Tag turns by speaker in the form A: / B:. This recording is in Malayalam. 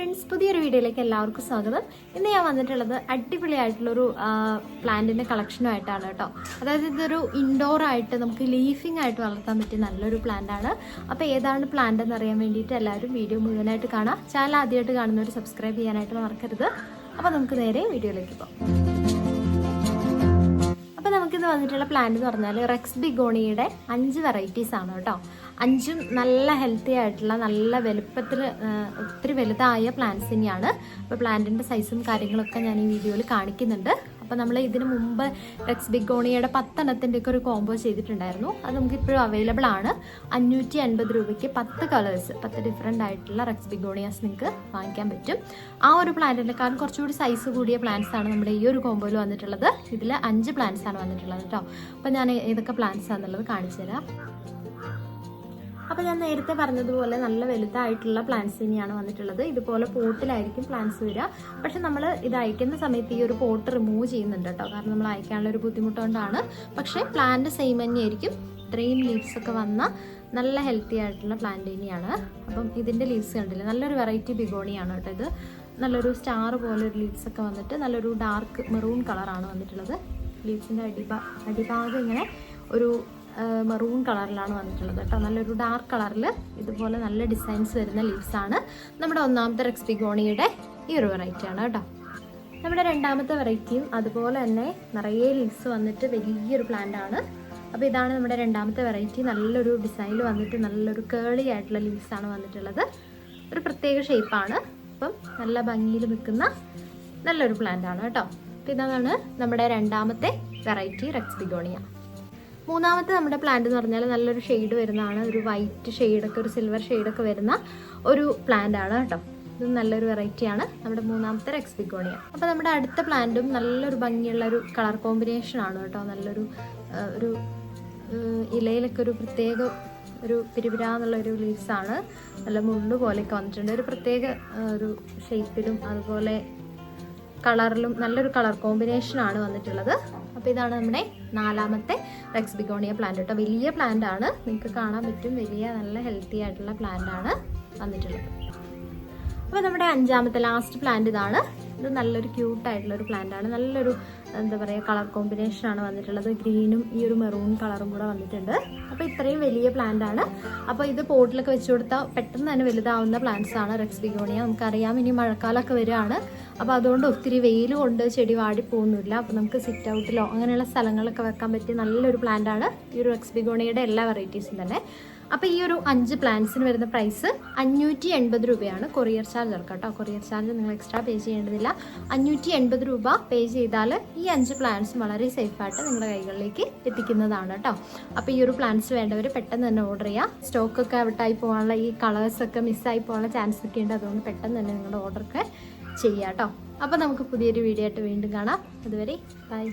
A: ഫ്രണ്ട്സ്, പുതിയൊരു വീഡിയോയിലേക്ക് എല്ലാവർക്കും സ്വാഗതം. ഇന്ന് ഞാൻ വന്നിട്ടുള്ളത് അടിപൊളിയായിട്ടുള്ളൊരു പ്ലാന്റിൻ്റെ കളക്ഷനുമായിട്ടാണ് കേട്ടോ. അതായത് ഇതൊരു ഇൻഡോർ ആയിട്ട് നമുക്ക് ലീഫിംഗ് ആയിട്ട് വളർത്താൻ പറ്റിയ നല്ലൊരു പ്ലാന്റ് ആണ്. അപ്പോൾ ഏതാണ് പ്ലാന്റ് എന്ന് അറിയാൻ വേണ്ടിയിട്ട് എല്ലാവരും വീഡിയോ മുഴുവനായിട്ട് കാണാം. ചാനൽ ആദ്യമായിട്ട് കാണുന്നവർ സബ്സ്ക്രൈബ് ചെയ്യാനായിട്ട് മറക്കരുത്. അപ്പോൾ നമുക്ക് നേരെ വീഡിയോയിലേക്ക് പോകാം. അപ്പോൾ നമുക്കിന്ന് വന്നിട്ടുള്ള പ്ലാന്റ് എന്ന് പറഞ്ഞാൽ റെക്സ് ബിഗോണിയുടെ 5 വെറൈറ്റീസ് ആണ് കേട്ടോ. 5ഉം നല്ല ഹെൽത്തി ആയിട്ടുള്ള നല്ല വലുപ്പത്തിൽ ഒത്തിരി വലുതായ പ്ലാന്റ്സ് തന്നെയാണ്. അപ്പോൾ പ്ലാന്റിൻ്റെ സൈസും കാര്യങ്ങളൊക്കെ ഞാൻ ഈ വീഡിയോയിൽ കാണിക്കുന്നുണ്ട്. അപ്പോൾ നമ്മൾ ഇതിന് മുമ്പ് റെക്സ് ബിഗോണിയുടെ 10 എണ്ണത്തിൻ്റെയൊക്കെ ഒരു കോംബോ ചെയ്തിട്ടുണ്ടായിരുന്നു. അത് നമുക്കിപ്പോഴും അവൈലബിൾ ആണ്. 550 രൂപയ്ക്ക് 10 കളേഴ്സ് 10 ഡിഫറെൻ്റ് ആയിട്ടുള്ള റെക്സ് ബിഗോണിയാസ് നിങ്ങൾക്ക് വാങ്ങിക്കാൻ പറ്റും. ആ ഒരു പ്ലാന്റിനെക്കാളും കുറച്ചുകൂടി സൈസ് കൂടിയ പ്ലാന്റ്സ് ആണ് നമ്മുടെ ഈ ഒരു കോംബോയിൽ വന്നിട്ടുള്ളത്. ഇതിൽ 5 പ്ലാന്റ്സ് ആണ് വന്നിട്ടുള്ളത് കേട്ടോ. അപ്പോൾ ഞാൻ ഏതൊക്കെ പ്ലാന്റ്സ് ആണെന്നുള്ളത് കാണിച്ചു തരാം. അപ്പോൾ ഞാൻ നേരത്തെ പറഞ്ഞതുപോലെ നല്ല വലുതായിട്ടുള്ള പ്ലാന്റ്സ് തന്നെയാണ് വന്നിട്ടുള്ളത്. ഇതുപോലെ പോട്ടിലായിരിക്കും പ്ലാന്റ്സ് വരിക. പക്ഷെ നമ്മൾ ഇത് അയക്കുന്ന സമയത്ത് ഈ ഒരു പോട്ട് റിമൂവ് ചെയ്യുന്നുണ്ട് കേട്ടോ. കാരണം നമ്മൾ അയക്കാനുള്ള ഒരു ബുദ്ധിമുട്ടുകൊണ്ടാണ്. പക്ഷേ പ്ലാന്റ് സെയിം തന്നെയായിരിക്കും. ഇത്രയും ലീവ്സ് ഒക്കെ വന്ന നല്ല ഹെൽത്തി ആയിട്ടുള്ള പ്ലാന്റ് തന്നെയാണ്. അപ്പം ഇതിൻ്റെ ലീവ്സ് കണ്ടില്ല, നല്ലൊരു വെറൈറ്റി ബിഗോണിയാണ് കേട്ടോ. ഇത് നല്ലൊരു സ്റ്റാർ പോലെ ഒരു ലീവ്സ് ഒക്കെ വന്നിട്ട് നല്ലൊരു ഡാർക്ക് മെറൂൺ കളറാണ് വന്നിട്ടുള്ളത്. ലീവ്സിൻ്റെ അടിഭാഗം ഇങ്ങനെ ഒരു മെറൂൺ കളറിലാണ് വന്നിട്ടുള്ളത് കേട്ടോ. നല്ലൊരു ഡാർക്ക് കളറിൽ ഇതുപോലെ നല്ല ഡിസൈൻസ് വരുന്ന ലീവ്സാണ് നമ്മുടെ ഒന്നാമത്തെ റെക്സ് ബിഗോണിയുടെ ഈ ഒരു വെറൈറ്റിയാണ് കേട്ടോ. നമ്മുടെ രണ്ടാമത്തെ വെറൈറ്റിയും അതുപോലെ തന്നെ നിറയെ ലീവ്സ് വന്നിട്ട് വലിയൊരു പ്ലാന്റ് ആണ്. അപ്പോൾ ഇതാണ് നമ്മുടെ രണ്ടാമത്തെ വെറൈറ്റി. നല്ലൊരു ഡിസൈനിൽ വന്നിട്ട് നല്ലൊരു കേളി ആയിട്ടുള്ള ലീവ്സാണ് വന്നിട്ടുള്ളത്. ഒരു പ്രത്യേക ഷേപ്പാണ്. അപ്പം നല്ല ഭംഗിയിൽ നിൽക്കുന്ന നല്ലൊരു പ്ലാന്റ് ആണ് കേട്ടോ. അപ്പോൾ ഇതാണ് നമ്മുടെ രണ്ടാമത്തെ വെറൈറ്റി റെക്സ് ബിഗോണിയ. മൂന്നാമത്തെ നമ്മുടെ പ്ലാന്റ് എന്ന് പറഞ്ഞാൽ നല്ലൊരു ഷെയ്ഡ് വരുന്നതാണ്. ഒരു വൈറ്റ് ഷെയ്ഡൊക്കെ ഒരു സിൽവർ ഷെയ്ഡൊക്കെ വരുന്ന ഒരു പ്ലാന്റ് ആണ് കേട്ടോ. ഇത് നല്ലൊരു വെറൈറ്റിയാണ് നമ്മുടെ മൂന്നാമത്തെ റെക്സ് ബിഗോണിയ. അപ്പോൾ നമ്മുടെ അടുത്ത പ്ലാന്റും നല്ലൊരു ഭംഗിയുള്ള ഒരു കളർ കോമ്പിനേഷൻ ആണ് കേട്ടോ. നല്ലൊരു ഒരു ഇലയിലൊക്കെ ഒരു പ്രത്യേക ഒരു പിരിപിരാന്നുള്ളൊരു ലീവ്സാണ്. നല്ല മുള്ളു പോലെയൊക്കെ വന്നിട്ടുണ്ട്. ഒരു പ്രത്യേക ഒരു ഷേപ്പിലും അതുപോലെ കളറിലും നല്ലൊരു കളർ കോമ്പിനേഷനാണ് വന്നിട്ടുള്ളത്. അപ്പോൾ ഇതാണ് നമ്മുടെ നാലാമത്തെ റെക്സ് ബിഗോണിയ പ്ലാന്റ് കേട്ടോ. വലിയ പ്ലാന്റ് ആണ്, നിങ്ങൾക്ക് കാണാൻ പറ്റും. വലിയ നല്ല ഹെൽത്തി ആയിട്ടുള്ള പ്ലാന്റ് ആണ് വന്നിട്ടുള്ളത്. അപ്പോൾ നമ്മുടെ അഞ്ചാമത്തെ ലാസ്റ്റ് പ്ലാന്റ് ഇതാണ്. ഇത് നല്ലൊരു ക്യൂട്ടായിട്ടുള്ളൊരു പ്ലാന്റ് ആണ്. നല്ലൊരു എന്താ പറയുക കളർ കോമ്പിനേഷനാണ് വന്നിട്ടുള്ളത്. ഗ്രീനും ഈ ഒരു മെറൂൺ കളറും കൂടെ വന്നിട്ടുണ്ട്. അപ്പോൾ ഇത്രയും വലിയ പ്ലാന്റ് ആണ്. അപ്പോൾ ഇത് പോട്ടിലൊക്കെ വെച്ച് കൊടുത്താൽ പെട്ടെന്ന് തന്നെ വലുതാവുന്ന പ്ലാന്റ്സ് ആണ് റെക്സ് ബിഗോണിയ. നമുക്കറിയാം ഇനി മഴക്കാലമൊക്കെ വരികയാണ്. അപ്പോൾ അതുകൊണ്ട് ഒത്തിരി വെയിൽ കൊണ്ട് ചെടി വാടിപ്പോകുന്നില്ല. അപ്പോൾ നമുക്ക് സിറ്റ് ഔട്ടിലോ അങ്ങനെയുള്ള സ്ഥലങ്ങളിലൊക്കെ വെക്കാൻ പറ്റിയ നല്ലൊരു പ്ലാന്റ് ആണ് ഈ ഒരു റെക്സ് ബിഗോണിയയുടെ എല്ലാ വെറൈറ്റീസും തന്നെ. അപ്പോൾ ഈ ഒരു 5 പ്ലാന്റ്സിന് വരുന്ന പ്രൈസ് 580 രൂപയാണ്. കൊറിയർ ചാർജ് ഇറക്കാം കേട്ടോ. കൊറിയർ ചാർജ് നിങ്ങൾ എക്സ്ട്രാ പേ ചെയ്യേണ്ടതില്ല. 580 രൂപ പേ ചെയ്താൽ ഈ 5 പ്ലാന്റ്സും വളരെ സേഫായിട്ട് നിങ്ങളുടെ കൈകളിലേക്ക് എത്തിക്കുന്നതാണ് കേട്ടോ. അപ്പോൾ ഈ ഒരു പ്ലാന്റ്സ് വേണ്ടവർ പെട്ടെന്ന് തന്നെ ഓർഡർ ചെയ്യുക. സ്റ്റോക്കൊക്കെ ഔട്ടായി പോകാനുള്ള ഈ കളേഴ്സൊക്കെ മിസ്സായി പോകാനുള്ള ചാൻസ് ഒക്കെ ഉണ്ട്. അതുകൊണ്ട് പെട്ടെന്ന് തന്നെ നിങ്ങളുടെ ഓർഡറൊക്കെ ചെയ്യാം കേട്ടോ. അപ്പോൾ നമുക്ക് പുതിയൊരു വീഡിയോ ആയിട്ട് വീണ്ടും കാണാം. അതുവരെ ബൈ.